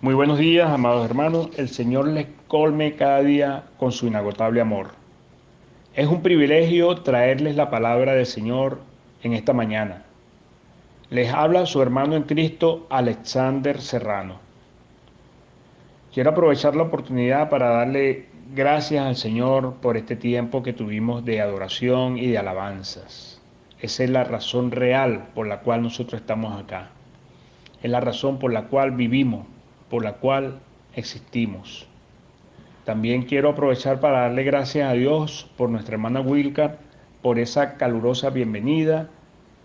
Muy buenos días, amados hermanos. El Señor les colme cada día con su inagotable amor. Es un privilegio traerles la palabra del Señor en esta mañana. Les habla su hermano en Cristo, Alexander Serrano. Quiero aprovechar la oportunidad para darle gracias al Señor por este tiempo que tuvimos de adoración y de alabanzas. Esa es la razón real por la cual nosotros estamos acá. Es la razón por la cual vivimos, por la cual existimos. También quiero aprovechar para darle gracias a Dios por nuestra hermana Wilcar, por esa calurosa bienvenida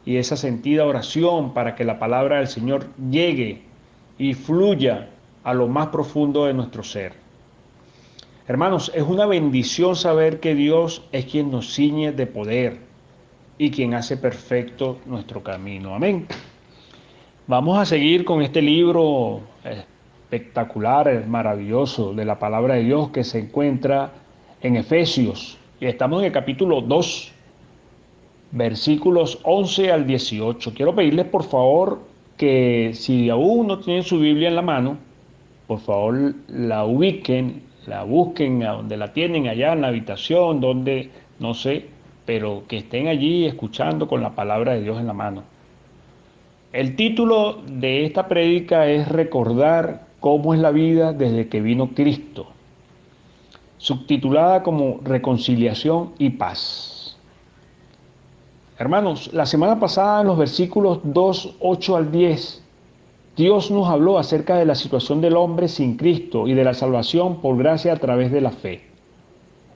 y esa sentida oración para que la palabra del Señor llegue y fluya a lo más profundo de nuestro ser. Hermanos, es una bendición saber que Dios es quien nos ciñe de poder y quien hace perfecto nuestro camino. Amén. Vamos a seguir con este libro espectacular, maravilloso de la palabra de Dios que se encuentra en Efesios. Y estamos en el capítulo 2, versículos 11 al 18. Quiero pedirles por favor que si aún no tienen su Biblia en la mano, por favor la ubiquen, la busquen a donde la tienen, allá en la habitación, donde no sé, pero que estén allí escuchando con la palabra de Dios en la mano. El título de esta prédica es Recordar cómo es la vida desde que vino Cristo, subtitulada como Reconciliación y Paz. Hermanos, la semana pasada en los versículos 2, 8 al 10, Dios nos habló acerca de la situación del hombre sin Cristo y de la salvación por gracia a través de la fe.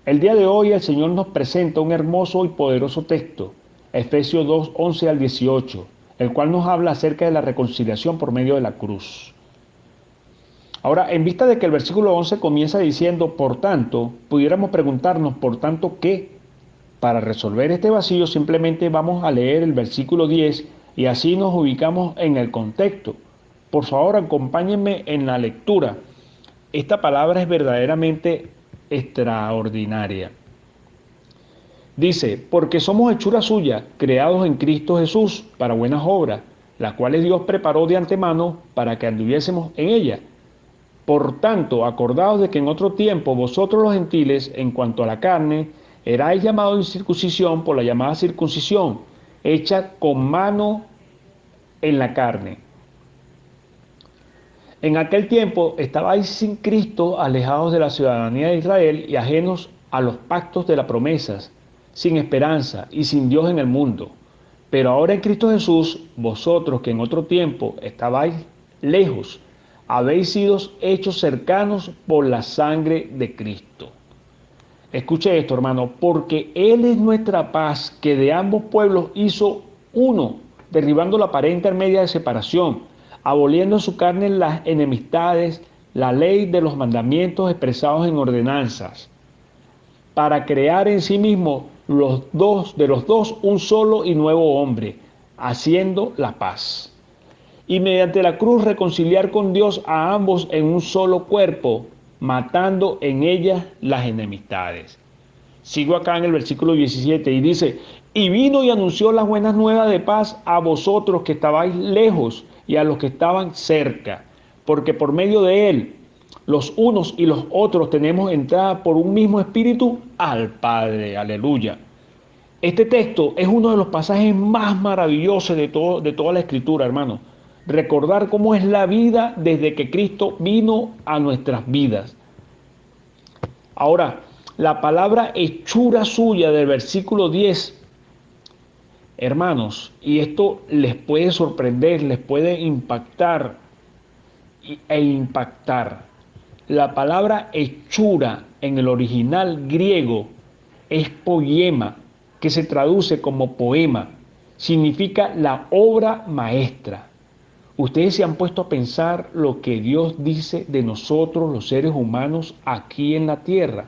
El día de hoy el Señor nos presenta un hermoso y poderoso texto, Efesios 2, 11 al 18, el cual nos habla acerca de la reconciliación por medio de la cruz. Ahora, en vista de que el versículo 11 comienza diciendo, por tanto, pudiéramos preguntarnos, por tanto, ¿qué? Para resolver este vacío simplemente vamos a leer el versículo 10 y así nos ubicamos en el contexto. Por favor, acompáñenme en la lectura. Esta palabra es verdaderamente extraordinaria. Dice, porque somos hechura suya, creados en Cristo Jesús para buenas obras, las cuales Dios preparó de antemano para que anduviésemos en ellas. Por tanto, acordaos de que en otro tiempo vosotros los gentiles, en cuanto a la carne, erais llamados incircuncisión por la llamada circuncisión, hecha con mano en la carne. En aquel tiempo estabais sin Cristo, alejados de la ciudadanía de Israel y ajenos a los pactos de las promesas, sin esperanza y sin Dios en el mundo. Pero ahora en Cristo Jesús, vosotros que en otro tiempo estabais lejos, habéis sido hechos cercanos por la sangre de Cristo. Escuche esto, hermano, porque Él es nuestra paz, que de ambos pueblos hizo uno, derribando la pared intermedia de separación, aboliendo en su carne las enemistades, la ley de los mandamientos expresados en ordenanzas, para crear en sí mismo de los dos un solo y nuevo hombre, haciendo la paz. Y mediante la cruz reconciliar con Dios a ambos en un solo cuerpo, matando en ellas las enemistades. Sigo acá en el versículo 17 y dice, y vino y anunció las buenas nuevas de paz a vosotros que estabais lejos y a los que estaban cerca, porque por medio de él, los unos y los otros tenemos entrada por un mismo espíritu al Padre. Aleluya. Este texto es uno de los pasajes más maravillosos de toda la Escritura, hermano. Recordar cómo es la vida desde que Cristo vino a nuestras vidas. Ahora, la palabra hechura suya del versículo 10, hermanos, y esto les puede sorprender, les puede impactar e impactar. La palabra hechura en el original griego es poema, que se traduce como poema. Significa la obra maestra. Ustedes se han puesto a pensar lo que Dios dice de nosotros, los seres humanos, aquí en la tierra.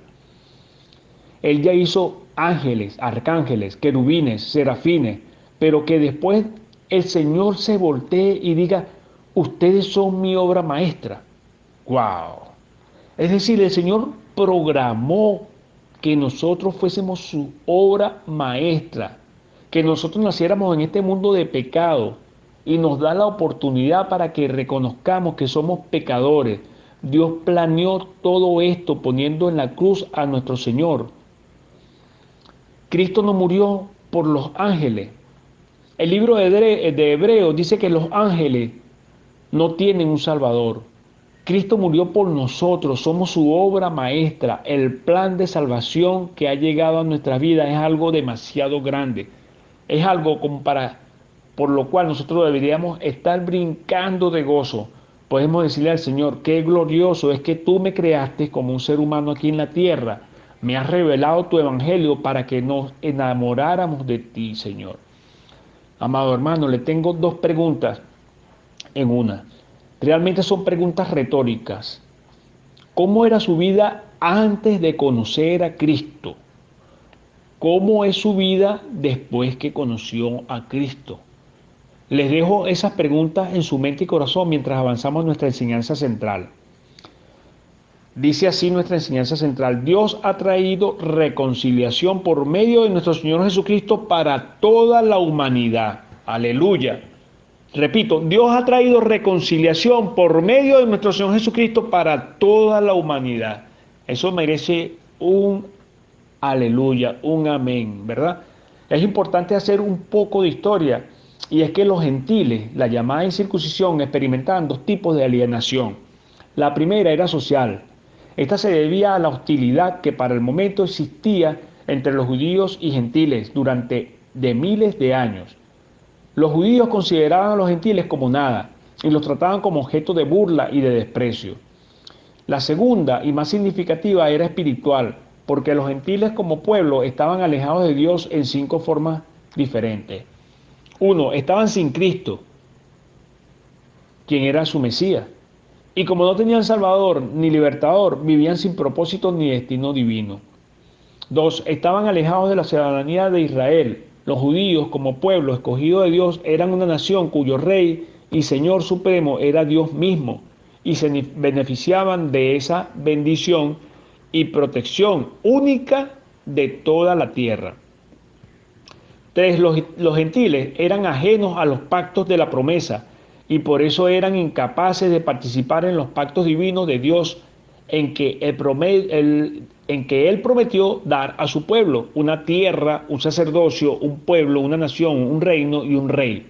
Él ya hizo ángeles, arcángeles, querubines, serafines, pero que después el Señor se voltee y diga, ustedes son mi obra maestra. ¡Wow! Es decir, el Señor programó que nosotros fuésemos su obra maestra, que nosotros naciéramos en este mundo de pecado, y nos da la oportunidad para que reconozcamos que somos pecadores. Dios planeó todo esto poniendo en la cruz a nuestro Señor. Cristo no murió por los ángeles. El libro de Hebreos dice que los ángeles no tienen un Salvador. Cristo murió por nosotros, somos su obra maestra. El plan de salvación que ha llegado a nuestras vidas es algo demasiado grande. Es algo como por lo cual nosotros deberíamos estar brincando de gozo. Podemos decirle al Señor, qué glorioso es que tú me creaste como un ser humano aquí en la tierra. Me has revelado tu evangelio para que nos enamoráramos de ti, Señor. Amado hermano, le tengo dos preguntas en una. Realmente son preguntas retóricas. ¿Cómo era su vida antes de conocer a Cristo? ¿Cómo es su vida después que conoció a Cristo? Les dejo esas preguntas en su mente y corazón mientras avanzamos en nuestra enseñanza central. Dice así nuestra enseñanza central: Dios ha traído reconciliación por medio de nuestro Señor Jesucristo para toda la humanidad. Aleluya. Repito, Dios ha traído reconciliación por medio de nuestro Señor Jesucristo para toda la humanidad. Eso merece un aleluya, un amén, ¿verdad? Es importante hacer un poco de historia, y es que los gentiles, la llamada incircuncisión, experimentaban dos tipos de alienación. La primera era social. Esta se debía a la hostilidad que para el momento existía entre los judíos y gentiles durante miles de años. Los judíos consideraban a los gentiles como nada y los trataban como objeto de burla y de desprecio. La segunda y más significativa era espiritual, porque los gentiles como pueblo estaban alejados de Dios en 5 formas diferentes. 1. Estaban sin Cristo, quien era su Mesías. Y como no tenían Salvador ni Libertador, vivían sin propósito ni destino divino. 2. Estaban alejados de la ciudadanía de Israel. Los judíos, como pueblo escogido de Dios, eran una nación cuyo rey y Señor supremo era Dios mismo, y se beneficiaban de esa bendición y protección única de toda la tierra. 3. Los gentiles eran ajenos a los pactos de la promesa, y por eso eran incapaces de participar en los pactos divinos de Dios en que Él prometió dar a su pueblo una tierra, un sacerdocio, un pueblo, una nación, un reino y un rey,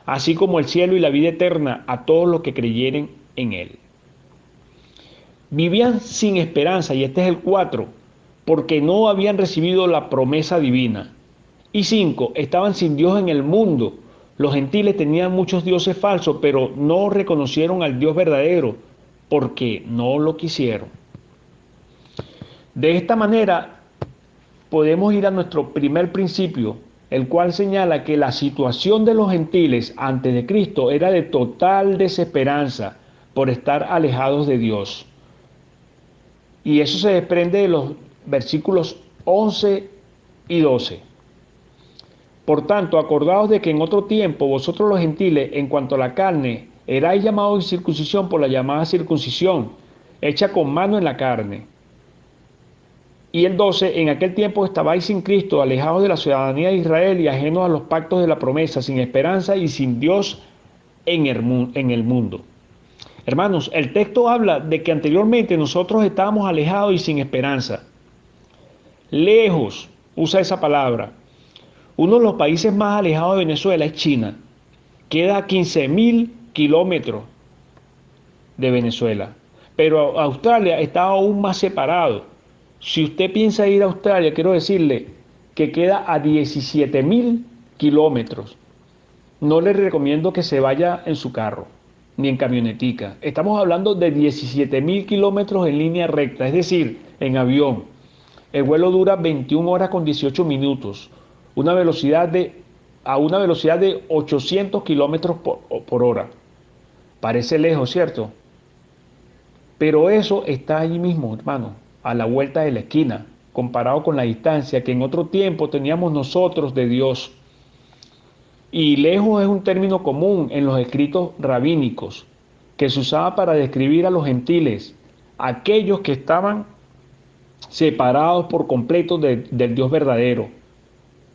así como el cielo y la vida eterna a todos los que creyeren en Él. Vivían sin esperanza, y este es el 4, porque no habían recibido la promesa divina. Y 5, estaban sin Dios en el mundo. Los gentiles tenían muchos dioses falsos, pero no reconocieron al Dios verdadero, porque no lo quisieron. De esta manera, podemos ir a nuestro primer principio, el cual señala que la situación de los gentiles antes de Cristo era de total desesperanza por estar alejados de Dios. Y eso se desprende de los versículos 11 y 12. Por tanto, acordaos de que en otro tiempo vosotros los gentiles, en cuanto a la carne, erais llamados incircuncisión por la llamada circuncisión, hecha con mano en la carne. Y el 12, en aquel tiempo estabais sin Cristo, alejados de la ciudadanía de Israel y ajenos a los pactos de la promesa, sin esperanza y sin Dios en el mundo. Hermanos, el texto habla de que anteriormente nosotros estábamos alejados y sin esperanza. Lejos, usa esa palabra. Uno de los países más alejados de Venezuela es China. Queda a 15.000 kilómetros de Venezuela. Pero Australia está aún más separado. Si usted piensa ir a Australia, quiero decirle que queda a 17.000 kilómetros. No le recomiendo que se vaya en su carro, ni en camionetica. Estamos hablando de 17.000 kilómetros en línea recta, es decir, en avión. El vuelo dura 21 horas con 18 minutos. A una velocidad de 800 kilómetros por hora. Parece lejos, ¿cierto? Pero eso está allí mismo, hermano, a la vuelta de la esquina, comparado con la distancia que en otro tiempo teníamos nosotros de Dios. Y lejos es un término común en los escritos rabínicos, que se usaba para describir a los gentiles, aquellos que estaban separados por completo del Dios verdadero.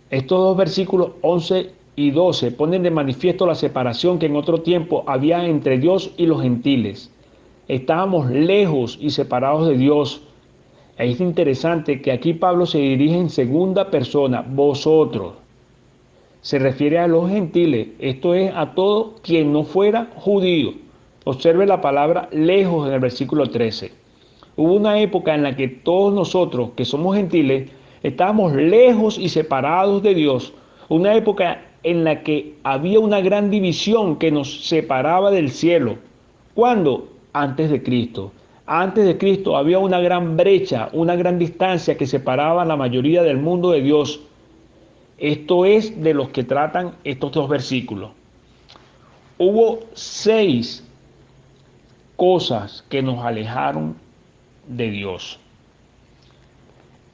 Estos dos versículos 11 y 12 ponen de manifiesto la separación que en otro tiempo había entre Dios y los gentiles. Estábamos lejos y separados de Dios. Es interesante que aquí Pablo se dirige en segunda persona, vosotros. Se refiere a los gentiles, esto es a todo quien no fuera judío. Observe la palabra lejos en el versículo 13. Hubo una época en la que todos nosotros, que somos gentiles, estábamos lejos y separados de Dios. Una época en la que había una gran división que nos separaba del cielo. ¿Cuándo? Antes de Cristo. Antes de Cristo había una gran brecha, una gran distancia que separaba a la mayoría del mundo de Dios. Esto es de los que tratan estos dos versículos. Hubo 6 cosas que nos alejaron de Dios.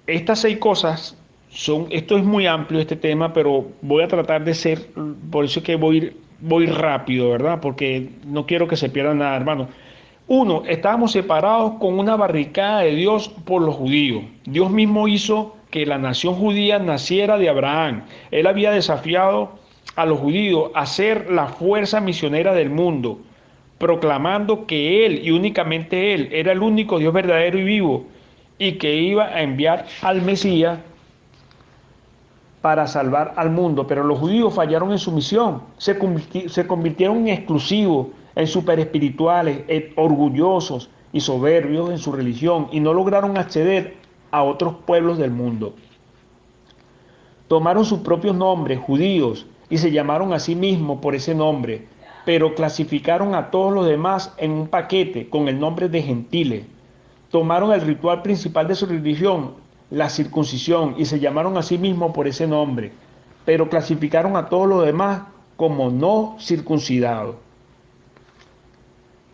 Estas 6 cosas son, esto es muy amplio este tema, pero voy a tratar de ser, por eso es que voy rápido, ¿verdad? Porque no quiero que se pierda nada, hermano. 1, estábamos separados con una barricada de Dios por los judíos. Dios mismo hizo que la nación judía naciera de Abraham. Él había desafiado a los judíos a ser la fuerza misionera del mundo, proclamando que Él y únicamente Él era el único Dios verdadero y vivo y que iba a enviar al Mesías para salvar al mundo. Pero los judíos fallaron en su misión, se convirtieron en exclusivos, en super espirituales, orgullosos y soberbios en su religión y no lograron acceder a otros pueblos del mundo. Tomaron sus propios nombres, judíos, y se llamaron a sí mismos por ese nombre, pero clasificaron a todos los demás en un paquete con el nombre de gentiles. Tomaron el ritual principal de su religión, la circuncisión, y se llamaron a sí mismos por ese nombre, pero clasificaron a todos los demás como no circuncidados.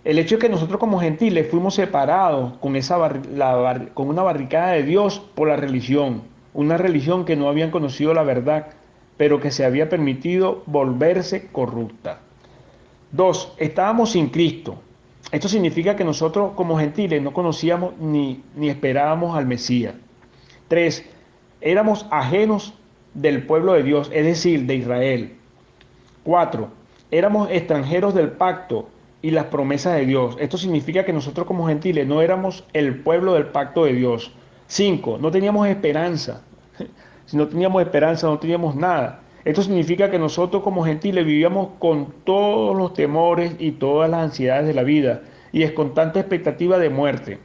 El hecho es que nosotros como gentiles fuimos separados con una barricada de Dios por la religión, una religión que no habían conocido la verdad, pero que se había permitido volverse corrupta. 2, estábamos sin Cristo. Esto significa que nosotros como gentiles no conocíamos ni esperábamos al Mesías. 3, éramos ajenos del pueblo de Dios, es decir, de Israel. 4, éramos extranjeros del pacto y las promesas de Dios. Esto significa que nosotros como gentiles no éramos el pueblo del pacto de Dios. 5, no teníamos esperanza. Si no teníamos esperanza, no teníamos nada. Esto significa que nosotros como gentiles vivíamos con todos los temores y todas las ansiedades de la vida y es con tanta expectativa de muerte.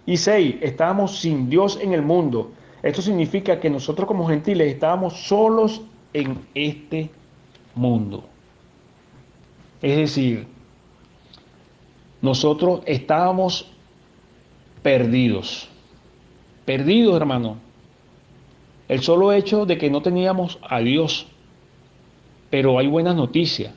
Y 6, estábamos sin Dios en el mundo. Esto significa que nosotros como gentiles estábamos solos en este mundo. Es decir, nosotros estábamos perdidos. Perdidos, hermano. El solo hecho de que no teníamos a Dios. Pero hay buenas noticias.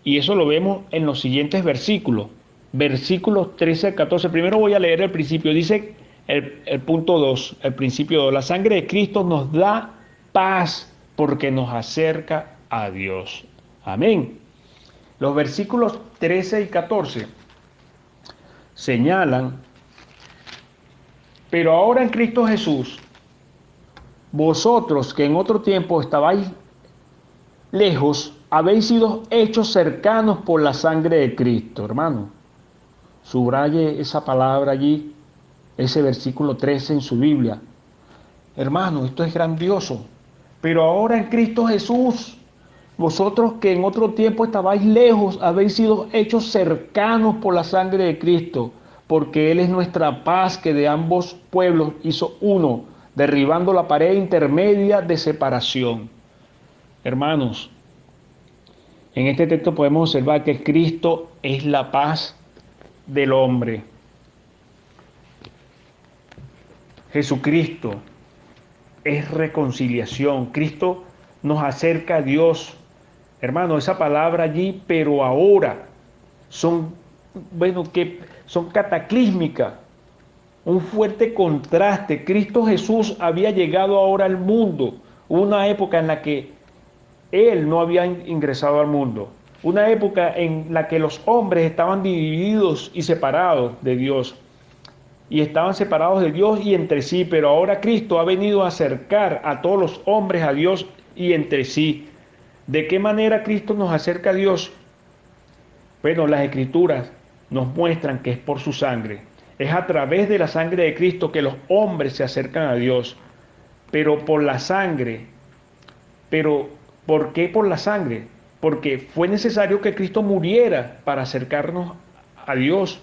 Y eso lo vemos en los siguientes versículos. Versículos 13 al 14. Primero voy a leer el principio. Dice el punto 2, el principio 2. La sangre de Cristo nos da paz porque nos acerca a Dios. Amén. Los versículos 13 y 14 señalan, pero ahora en Cristo Jesús, vosotros que en otro tiempo estabais lejos, habéis sido hechos cercanos por la sangre de Cristo, hermano. Subraye esa palabra allí, ese versículo 13 en su Biblia. Hermano, esto es grandioso. Pero ahora en Cristo Jesús, vosotros que en otro tiempo estabais lejos, habéis sido hechos cercanos por la sangre de Cristo, porque Él es nuestra paz que de ambos pueblos hizo uno, derribando la pared intermedia de separación. Hermanos, en este texto podemos observar que Cristo es la paz del hombre. Jesucristo es reconciliación. Cristo nos acerca a Dios. Hermano, esa palabra allí, pero ahora, son cataclísmicas. Un fuerte contraste. Cristo Jesús había llegado ahora al mundo. Una época en la que Él no había ingresado al mundo. Una época en la que los hombres estaban divididos y separados de Dios. Y estaban separados de Dios y entre sí. Pero ahora Cristo ha venido a acercar a todos los hombres a Dios y entre sí. ¿De qué manera Cristo nos acerca a Dios? Bueno, las Escrituras nos muestran que es por su sangre. Es a través de la sangre de Cristo que los hombres se acercan a Dios. Pero por la sangre. Pero ¿por qué por la sangre? Porque fue necesario que Cristo muriera para acercarnos a Dios.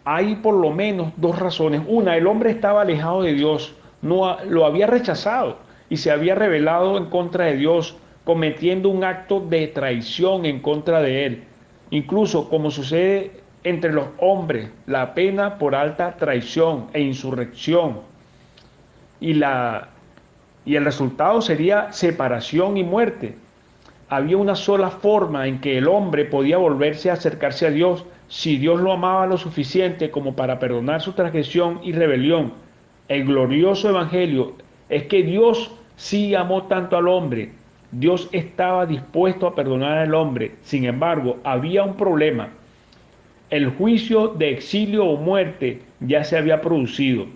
Hay por lo menos dos razones. Una, el hombre estaba alejado de Dios, lo había rechazado y se había rebelado en contra de Dios, cometiendo un acto de traición en contra de él. Incluso como sucede entre los hombres, la pena por alta traición e insurrección y, y el resultado sería separación y muerte. Había una sola forma en que el hombre podía volverse a acercarse a Dios si Dios lo amaba lo suficiente como para perdonar su transgresión y rebelión. El glorioso evangelio es que Dios sí amó tanto al hombre. Dios estaba dispuesto a perdonar al hombre. Sin embargo, había un problema. El juicio de exilio o muerte ya se había producido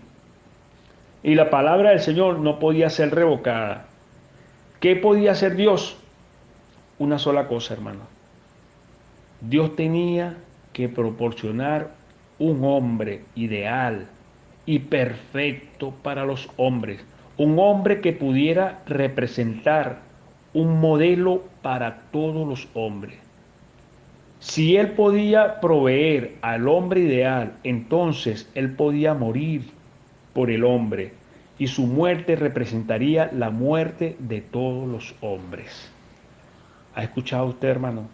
y la palabra del Señor no podía ser revocada. ¿Qué podía hacer Dios? Una sola cosa, hermano. Dios tenía que proporcionar un hombre ideal y perfecto para los hombres, un hombre que pudiera representar un modelo para todos los hombres. Si él podía proveer al hombre ideal, entonces él podía morir por el hombre y su muerte representaría la muerte de todos los hombres. ¿Ha escuchado usted, hermano?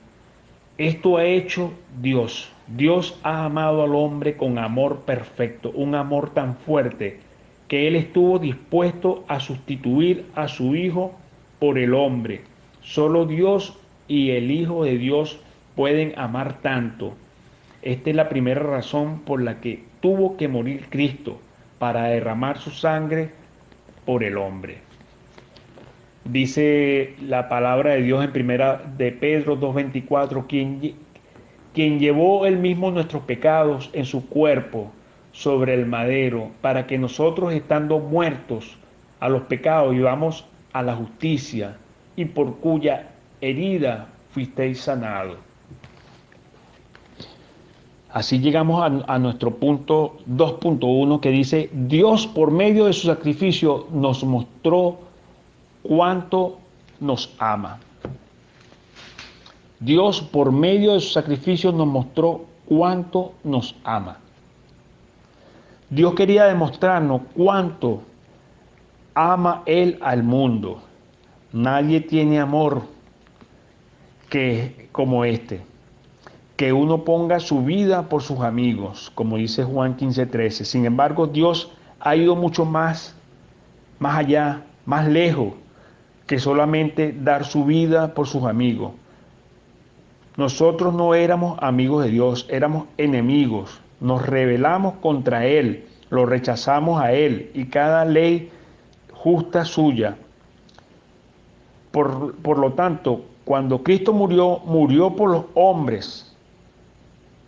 Esto ha hecho Dios. Dios ha amado al hombre con amor perfecto, un amor tan fuerte que Él estuvo dispuesto a sustituir a su Hijo por el hombre. Solo Dios y el Hijo de Dios pueden amar tanto. Esta es la primera razón por la que tuvo que morir Cristo, para derramar su sangre por el hombre. Dice la palabra de Dios en primera de Pedro 2:24, quien llevó él mismo nuestros pecados en su cuerpo sobre el madero, para que nosotros, estando muertos a los pecados, vivamos a la justicia, y por cuya herida fuisteis sanados. Así llegamos a nuestro punto 2.1, que dice: Dios por medio de su sacrificio nos mostró cuánto nos ama. Dios por medio de su sacrificio nos mostró cuánto nos ama. Dios quería demostrarnos cuánto ama Él al mundo. Nadie tiene amor como este, que uno ponga su vida por sus amigos, como dice Juan 15:13. Sin embargo, Dios ha ido mucho más allá, más lejos, que solamente dar su vida por sus amigos. Nosotros no éramos amigos de Dios, éramos enemigos. Nos rebelamos contra Él, lo rechazamos a Él y cada ley justa suya. Por lo tanto, cuando Cristo murió, murió por los hombres,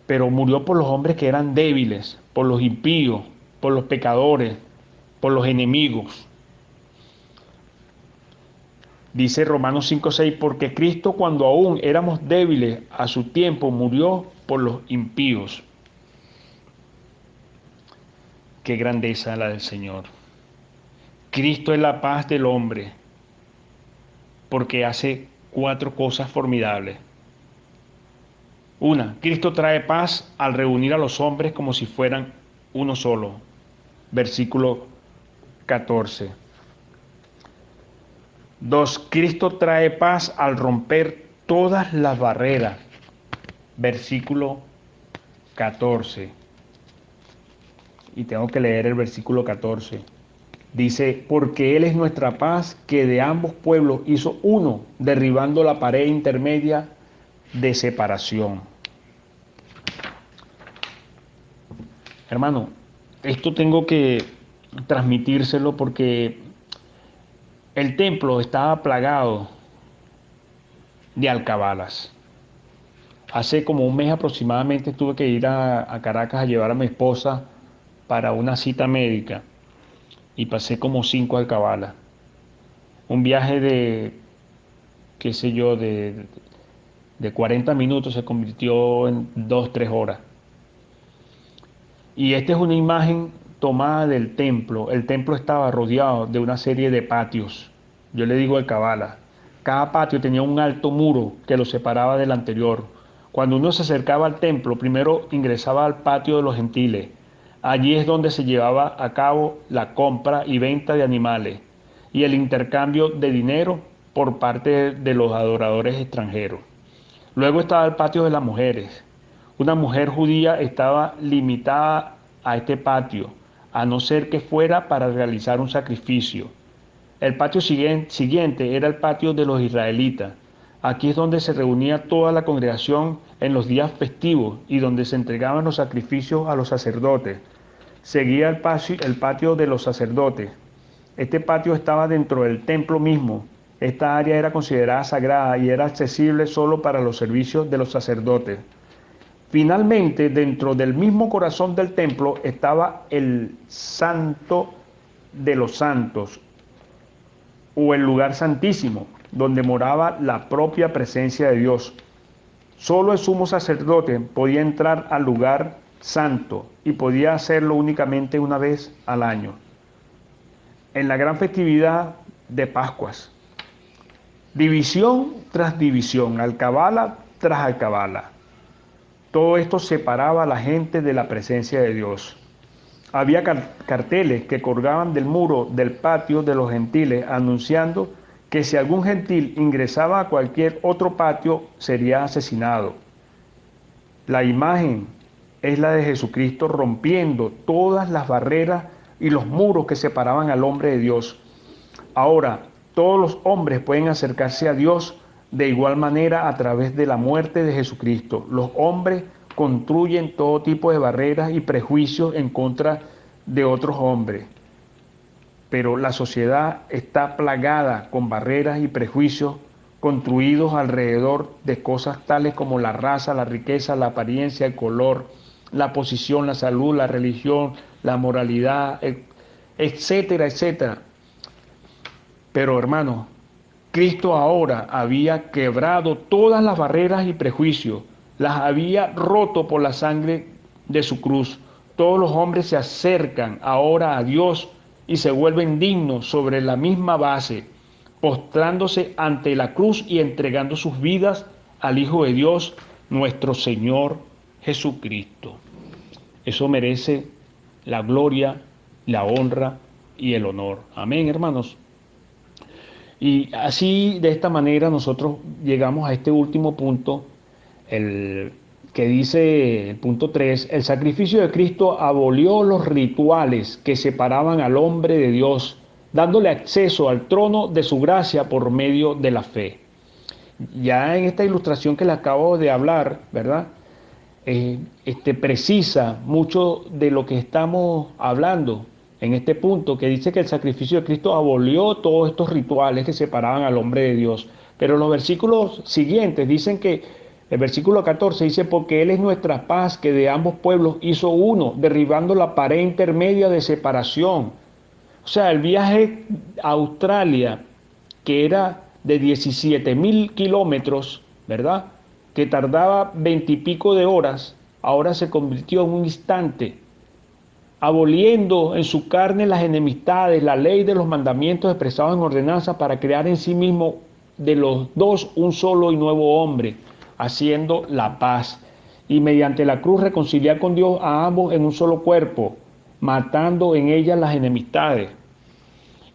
pero murió por los hombres que eran débiles, por los impíos, por los pecadores, por los enemigos. Dice Romanos 5:6, porque Cristo, cuando aún éramos débiles, a su tiempo murió por los impíos. Qué grandeza la del Señor. Cristo es la paz del hombre, porque hace 4 cosas formidables. Una, Cristo trae paz al reunir a los hombres como si fueran uno solo. Versículo 14. 2, Cristo trae paz al romper todas las barreras. Versículo 14. Y tengo que leer el versículo 14. Dice, porque Él es nuestra paz, que de ambos pueblos hizo uno, derribando la pared intermedia de separación. Hermano, esto tengo que transmitírselo porque el templo estaba plagado de alcabalas. Hace como un mes aproximadamente tuve que ir a Caracas a llevar a mi esposa para una cita médica y pasé como 5 alcabalas. Un viaje de qué sé yo, de 40 minutos se convirtió en 2, 3 horas. Y esta es una imagen tomada del templo. El templo estaba rodeado de una serie de patios. Yo le digo el Kabbalah. Cada patio tenía un alto muro que lo separaba del anterior. Cuando uno se acercaba al templo, primero ingresaba al patio de los gentiles. Allí es donde se llevaba a cabo la compra y venta de animales y el intercambio de dinero por parte de los adoradores extranjeros. Luego estaba el patio de las mujeres. Una mujer judía estaba limitada a este patio, a no ser que fuera para realizar un sacrificio. El patio siguiente era el patio de los israelitas. Aquí es donde se reunía toda la congregación en los días festivos y donde se entregaban los sacrificios a los sacerdotes. Seguía el patio de los sacerdotes. Este patio estaba dentro del templo mismo. Esta área era considerada sagrada y era accesible solo para los servicios de los sacerdotes. Finalmente, dentro del mismo corazón del templo estaba el Santo de los Santos, o el lugar santísimo, donde moraba la propia presencia de Dios. Solo el sumo sacerdote podía entrar al lugar santo y podía hacerlo únicamente una vez al año, en la gran festividad de Pascuas. División tras división, alcabala tras alcabala. Todo esto separaba a la gente de la presencia de Dios. Había carteles que colgaban del muro del patio de los gentiles anunciando que si algún gentil ingresaba a cualquier otro patio sería asesinado. La imagen es la de Jesucristo rompiendo todas las barreras y los muros que separaban al hombre de Dios. Ahora, todos los hombres pueden acercarse a Dios de igual manera a través de la muerte de Jesucristo. Los hombres construyen todo tipo de barreras y prejuicios en contra de otros hombres, pero la sociedad está plagada con barreras y prejuicios construidos alrededor de cosas tales como la raza, la riqueza, la apariencia, el color, la posición, la salud, la religión, la moralidad, etcétera, etcétera. Pero hermanos, Cristo ahora había quebrado todas las barreras y prejuicios, las había roto por la sangre de su cruz. Todos los hombres se acercan ahora a Dios y se vuelven dignos sobre la misma base, postrándose ante la cruz y entregando sus vidas al Hijo de Dios, nuestro Señor Jesucristo. Eso merece la gloria, la honra y el honor. Amén, hermanos. Y así, de esta manera, nosotros llegamos a este último punto, el que dice el punto 3: el sacrificio de Cristo abolió los rituales que separaban al hombre de Dios, dándole acceso al trono de su gracia por medio de la fe. Ya en esta ilustración que le acabo de hablar, ¿verdad? Precisa mucho de lo que estamos hablando en este punto, que dice que el sacrificio de Cristo abolió todos estos rituales que separaban al hombre de Dios. Pero los versículos siguientes dicen que, el versículo 14 dice: porque Él es nuestra paz, que de ambos pueblos hizo uno, derribando la pared intermedia de separación. O sea, el viaje a Australia, que era de 17.000 kilómetros, ¿verdad?, que tardaba 20 y pico de horas, ahora se convirtió en un instante, aboliendo en su carne las enemistades, la ley de los mandamientos expresados en ordenanza, para crear en sí mismo de los dos un solo y nuevo hombre, haciendo la paz, y mediante la cruz reconciliar con Dios a ambos en un solo cuerpo, matando en ellas las enemistades.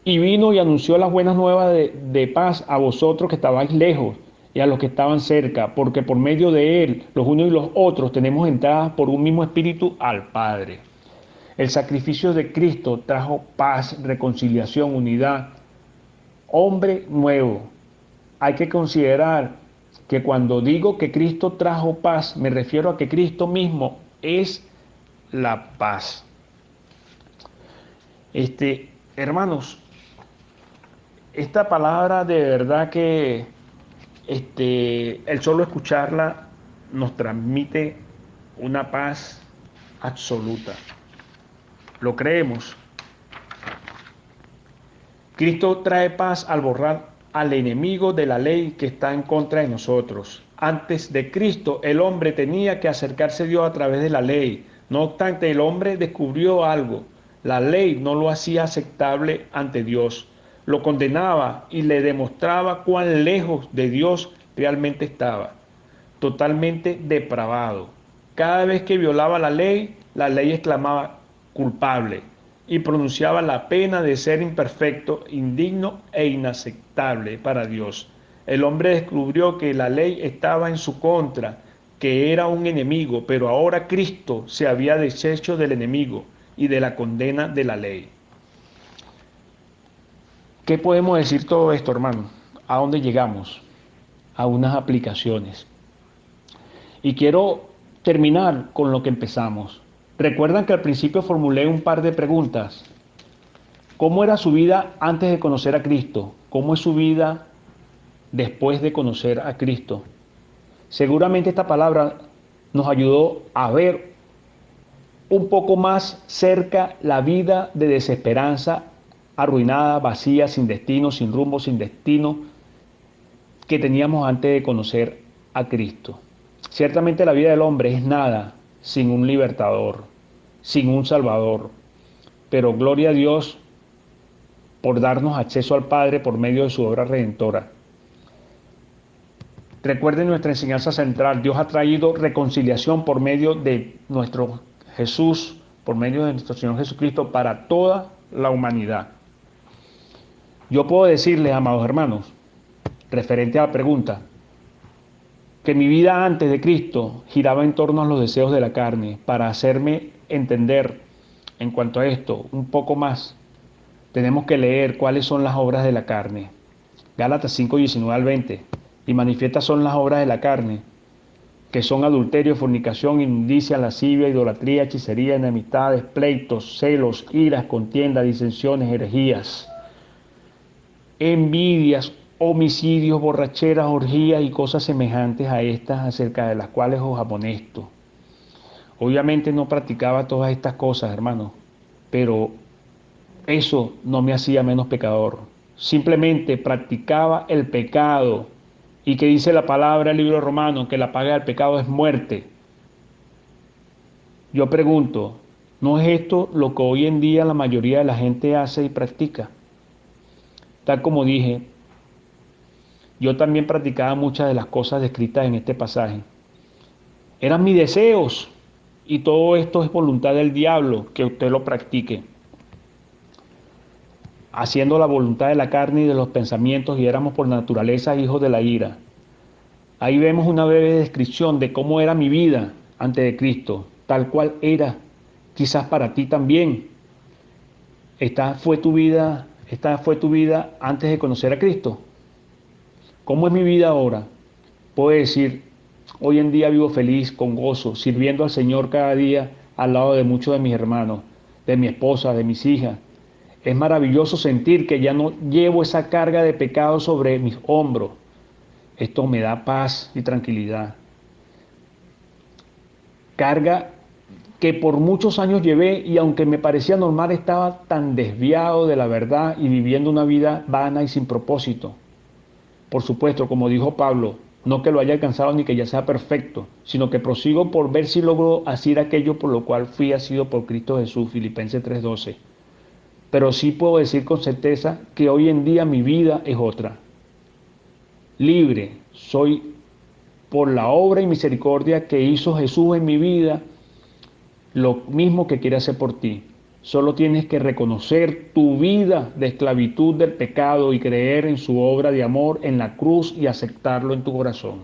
Y vino y anunció las buenas nuevas de paz a vosotros que estabais lejos y a los que estaban cerca, porque por medio de Él, los unos y los otros, tenemos entrada por un mismo espíritu al Padre. El sacrificio de Cristo trajo paz, reconciliación, unidad, hombre nuevo. Hay que considerar que cuando digo que Cristo trajo paz, me refiero a que Cristo mismo es la paz. Hermanos, esta palabra de verdad que el solo escucharla nos transmite una paz absoluta. Lo creemos. Cristo trae paz al borrar al enemigo de la ley que está en contra de nosotros. Antes de Cristo, el hombre tenía que acercarse a Dios a través de la ley. No obstante, el hombre descubrió algo. La ley no lo hacía aceptable ante Dios. Lo condenaba y le demostraba cuán lejos de Dios realmente estaba. Totalmente depravado. Cada vez que violaba la ley exclamaba culpable y pronunciaba la pena de ser imperfecto, indigno e inaceptable para Dios. El hombre descubrió que la ley estaba en su contra, que era un enemigo, pero ahora Cristo se había deshecho del enemigo y de la condena de la ley. ¿Qué podemos decir todo esto, hermano? ¿A dónde llegamos? A unas aplicaciones. Y quiero terminar con lo que empezamos. Recuerdan que al principio formulé un par de preguntas. ¿Cómo era su vida antes de conocer a Cristo? ¿Cómo es su vida después de conocer a Cristo? Seguramente esta palabra nos ayudó a ver un poco más cerca la vida de desesperanza, arruinada, vacía, sin destino, sin rumbo, sin destino, que teníamos antes de conocer a Cristo. Ciertamente la vida del hombre es nada sin un libertador, sin un salvador, pero gloria a Dios por darnos acceso al Padre por medio de su obra redentora. Recuerden nuestra enseñanza central, Dios ha traído reconciliación por medio de nuestro Jesús, por medio de nuestro Señor Jesucristo para toda la humanidad. Yo puedo decirles, amados hermanos, referente a la pregunta, que mi vida antes de Cristo giraba en torno a los deseos de la carne. Para hacerme entender en cuanto a esto un poco más, tenemos que leer cuáles son las obras de la carne. Gálatas 5, 19 al 20. Y manifiestas son las obras de la carne, que son adulterio, fornicación, inmundicia, lascivia, idolatría, hechicería, enemistades, pleitos, celos, iras, contiendas, disensiones, herejías, envidias, homicidios, borracheras, orgías y cosas semejantes a estas, acerca de las cuales os amonesto. Obviamente no practicaba todas estas cosas, hermanos, pero eso no me hacía menos pecador. Simplemente practicaba el pecado. Y que dice la palabra del libro romano, que la paga del pecado es muerte. Yo pregunto, ¿no es esto lo que hoy en día la mayoría de la gente hace y practica? Tal como dije, yo también practicaba muchas de las cosas descritas en este pasaje. Eran mis deseos, y todo esto es voluntad del diablo, que usted lo practique. Haciendo la voluntad de la carne y de los pensamientos, y éramos por naturaleza hijos de la ira. Ahí vemos una breve descripción de cómo era mi vida antes de Cristo, tal cual era, quizás para ti también. Esta fue tu vida antes de conocer a Cristo. ¿Cómo es mi vida ahora? Puedo decir, hoy en día vivo feliz, con gozo, sirviendo al Señor cada día al lado de muchos de mis hermanos, de mi esposa, de mis hijas. Es maravilloso sentir que ya no llevo esa carga de pecado sobre mis hombros. Esto me da paz y tranquilidad. Carga que por muchos años llevé y aunque me parecía normal, estaba tan desviado de la verdad y viviendo una vida vana y sin propósito. Por supuesto, como dijo Pablo, no que lo haya alcanzado ni que ya sea perfecto, sino que prosigo por ver si logro hacer aquello por lo cual fui asido por Cristo Jesús, Filipenses 3:12. Pero sí puedo decir con certeza que hoy en día mi vida es otra. Libre soy por la obra y misericordia que hizo Jesús en mi vida, lo mismo que quiere hacer por ti. Solo tienes que reconocer tu vida de esclavitud del pecado y creer en su obra de amor en la cruz y aceptarlo en tu corazón.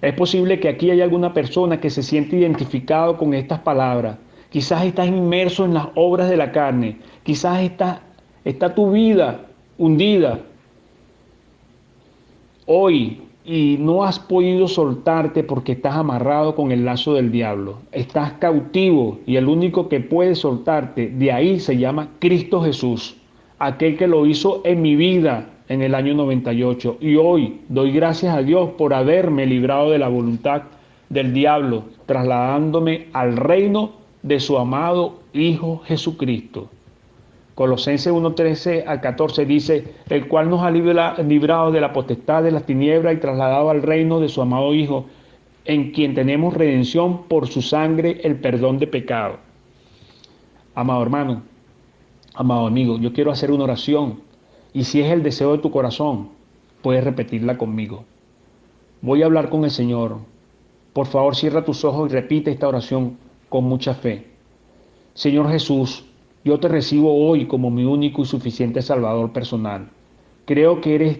Es posible que aquí haya alguna persona que se siente identificado con estas palabras. Quizás estás inmerso en las obras de la carne. Quizás está tu vida hundida hoy y no has podido soltarte porque estás amarrado con el lazo del diablo. Estás cautivo y el único que puede soltarte de ahí se llama Cristo Jesús, aquel que lo hizo en mi vida en el año 98. Y hoy doy gracias a Dios por haberme librado de la voluntad del diablo, trasladándome al reino de su amado Hijo Jesucristo. Colosenses 1:13 al 14 dice, el cual nos ha librado de la potestad de las tinieblas y trasladado al reino de su amado Hijo, en quien tenemos redención por su sangre, el perdón de pecado. Amado hermano, amado amigo, yo quiero hacer una oración y si es el deseo de tu corazón, puedes repetirla conmigo. Voy a hablar con el Señor. Por favor, cierra tus ojos y repite esta oración con mucha fe. Señor Jesús, yo te recibo hoy como mi único y suficiente Salvador personal. Creo que eres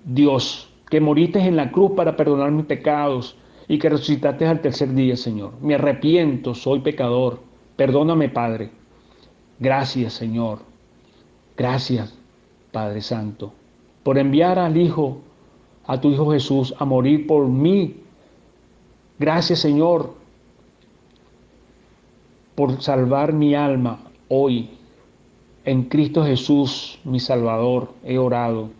Dios, que moriste en la cruz para perdonar mis pecados y que resucitaste al tercer día, Señor. Me arrepiento, soy pecador. Perdóname, Padre. Gracias, Señor. Gracias, Padre Santo, por enviar al Hijo, a tu Hijo Jesús, a morir por mí. Gracias, Señor, por salvar mi alma hoy. En Cristo Jesús, mi Salvador, he orado.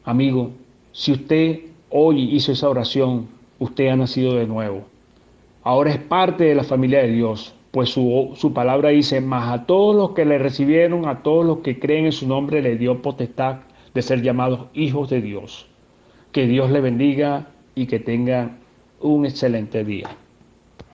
Amigo, si usted hoy hizo esa oración, usted ha nacido de nuevo. Ahora es parte de la familia de Dios, pues su palabra dice, mas a todos los que le recibieron, a todos los que creen en su nombre, le dio potestad de ser llamados hijos de Dios. Que Dios le bendiga y que tenga un excelente día.